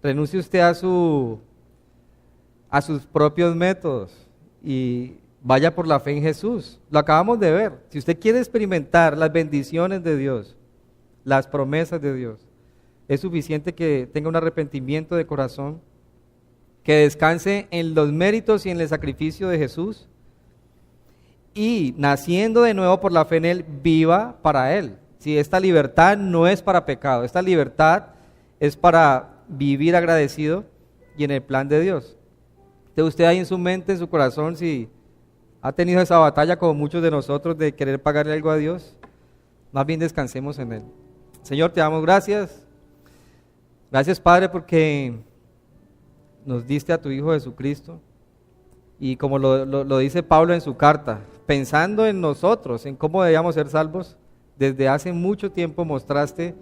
Renuncie usted a sus propios métodos y vaya por la fe en Jesús. Lo acabamos de ver. Si usted quiere experimentar las bendiciones de Dios, las promesas de Dios, es suficiente que tenga un arrepentimiento de corazón, que descanse en los méritos y en el sacrificio de Jesús, y naciendo de nuevo por la fe en Él, viva para Él. Si esta libertad no es para pecado, esta libertad es para vivir agradecido y en el plan de Dios. Entonces usted ahí en su mente, en su corazón, si ha tenido esa batalla como muchos de nosotros de querer pagarle algo a Dios, más bien descansemos en Él. Señor, te damos gracias. Gracias, Padre, porque nos diste a tu Hijo Jesucristo. Y como lo dice Pablo en su carta, pensando en nosotros, en cómo debíamos ser salvos, Desde hace mucho tiempo mostraste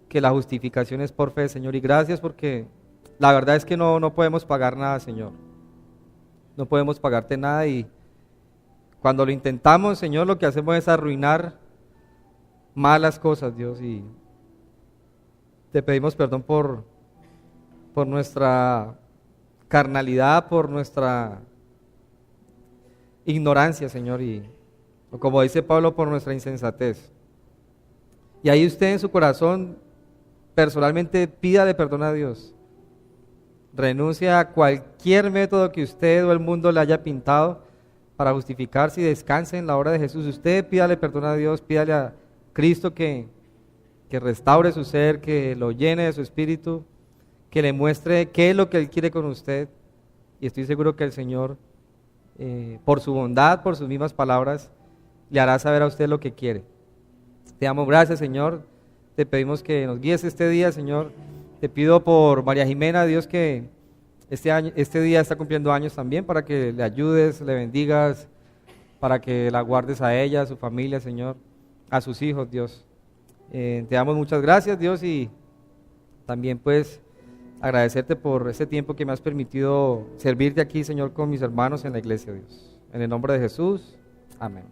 que la justificación es por fe, Señor, y gracias porque la verdad es que no podemos pagar nada, Señor. No podemos pagarte nada y cuando lo intentamos, Señor, lo que hacemos es arruinar malas cosas, Dios, y te pedimos perdón por nuestra carnalidad, por nuestra ignorancia, Señor, o como dice Pablo, por nuestra insensatez. Y ahí usted en su corazón personalmente pídale perdón a Dios. Renuncia a cualquier método que usted o el mundo le haya pintado para justificarse y descanse en la obra de Jesús. Usted pídale perdón a Dios, pídale a Cristo que restaure su ser, que lo llene de su espíritu, que le muestre qué es lo que Él quiere con usted. Y estoy seguro que el Señor, por su bondad, por sus mismas palabras, le hará saber a usted lo que quiere. Te damos gracias, Señor. Te pedimos que nos guíes este día, Señor. Te pido por María Jimena, Dios, que este día está cumpliendo años también, para que le ayudes, le bendigas, para que la guardes a ella, a su familia, Señor, a sus hijos, Dios. Te damos muchas gracias, Dios, y también pues agradecerte por este tiempo que me has permitido servirte aquí, Señor, con mis hermanos en la iglesia, Dios. En el nombre de Jesús, amén.